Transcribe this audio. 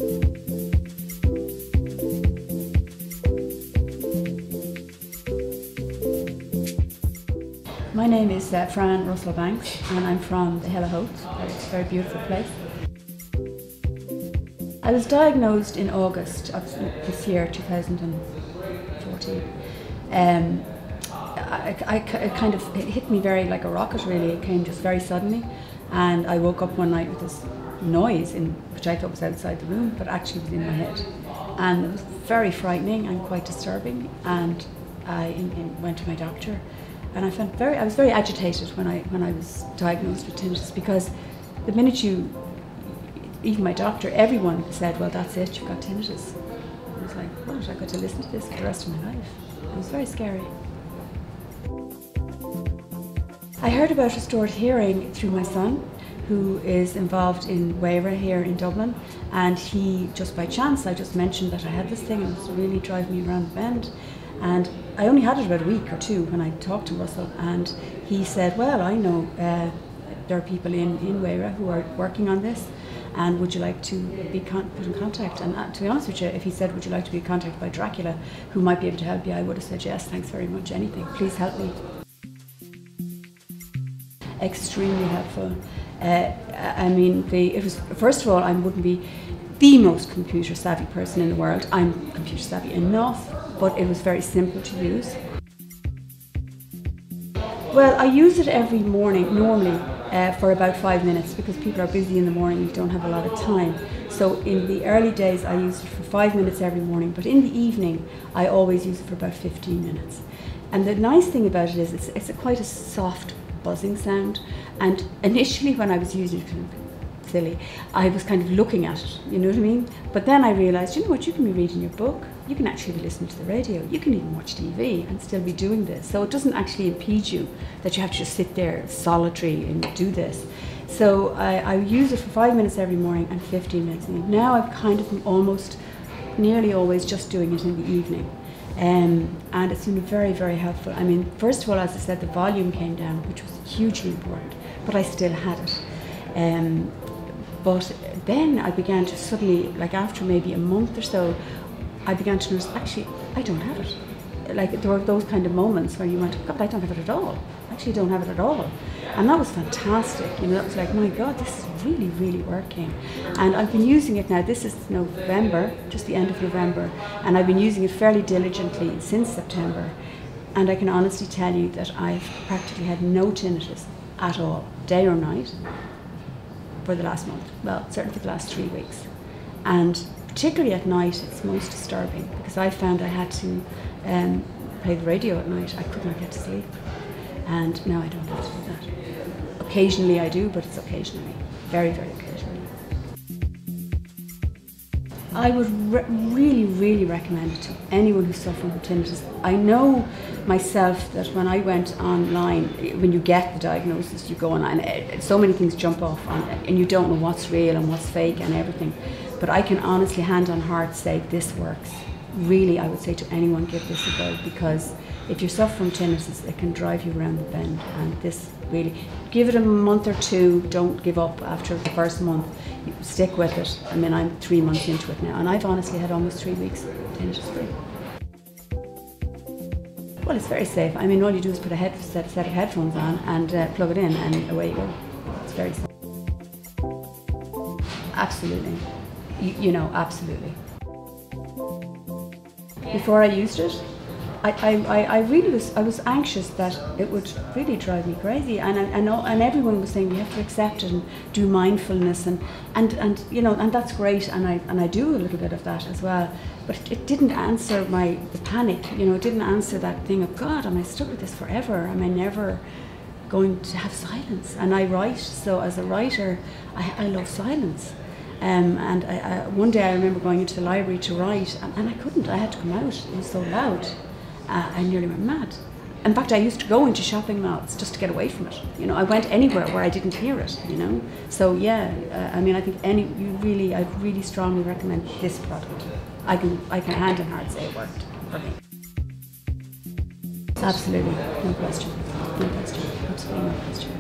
My name is Fran and I'm from the Hill of Howth. It's a very beautiful place. I was diagnosed in August of this year, 2014. It hit me very like a rocket really. It came just very suddenly, and I woke up one night with this noise which I thought was outside the room, but actually was in my head. And it was very frightening and quite disturbing, and I went to my doctor. And I was very agitated when I was diagnosed with tinnitus, because the minute even my doctor, everyone said, well, that's it, you've got tinnitus. I was like, what? I got to listen to this for the rest of my life. It was very scary. I heard about restored hearing through my son, who is involved in Weira here in Dublin, and he, just by chance, I just mentioned that I had this thing and it was really driving me around the bend. And I only had it about a week or two when I talked to Russell, and he said, well, I know there are people in Weira who are working on this, and would you like to be put in contact? And to be honest with you, if he said, would you like to be contacted by Dracula, who might be able to help you, I would have said, yes, thanks very much, anything, please help me. Extremely helpful. It was, first of all, I wouldn't be the most computer savvy person in the world. I'm computer savvy enough, but it was very simple to use. Well, I use it every morning, normally, for about 5 minutes, because people are busy in the morning, you don't have a lot of time. So in the early days, I used it for 5 minutes every morning, but in the evening, I always use it for about 15 minutes. And the nice thing about it is it's quite a soft buzzing sound. And initially, when I was using it, silly, I was kind of looking at it, you know what I mean? But then I realised, you know what, you can be reading your book, you can actually be listening to the radio, you can even watch TV and still be doing this. So it doesn't actually impede you that you have to just sit there solitary and do this. So I use it for 5 minutes every morning and 15 minutes in the evening. Now I've kind of almost nearly always just doing it in the evening. And it's been very, very helpful. I mean, first of all, as I said, the volume came down, which was hugely important, but I still had it. But then I began to suddenly, like after maybe a month or so, I began to notice, actually, I don't have it. Like there were those kind of moments where you went, God, I don't have it at all. I actually don't have it at all. And that was fantastic. You know, that was like, my God, this is really, really working. And I've been using it now, this is November, just the end of November, and I've been using it fairly diligently since September. And I can honestly tell you that I've practically had no tinnitus at all, day or night, for the last month. Well, certainly for the last 3 weeks. And particularly at night, it's most disturbing, because I found I had to play the radio at night. I could not get to sleep. And now I don't have to do that. Occasionally I do, but it's occasionally. Very, very occasionally. I would really, really recommend it to anyone who's suffering from tinnitus. I know myself that when I went online, when you get the diagnosis, you go online, so many things jump off on it, and you don't know what's real and what's fake and everything. But I can honestly, hand on heart, say this works. Really, I would say to anyone, give this a go, because if you suffer from tinnitus, it can drive you around the bend. And this really, give it a month or two, don't give up after the first month. You stick with it. I mean, I'm 3 months into it now, and I've honestly had almost 3 weeks tinnitus free. Well, it's very safe. I mean, all you do is put a set of headphones on and plug it in, and away you go. It's very safe. Absolutely. You know, absolutely. Before I used it, I was anxious that it would really drive me crazy, and everyone was saying we have to accept it and do mindfulness and you know, and that's great, and I do a little bit of that as well, but it didn't answer the panic, you know, it didn't answer that thing of, God, am I stuck with this forever? Am I never going to have silence? And I write, so as a writer, I love silence. And one day I remember going into the library to write, and I couldn't, I had to come out, it was so loud. I nearly went mad. In fact, I used to go into shopping malls just to get away from it. You know, I went anywhere where I didn't hear it, you know. So yeah, I mean, I think I really strongly recommend this product. I can hand on heart say it worked for me. Absolutely, no question, absolutely no question.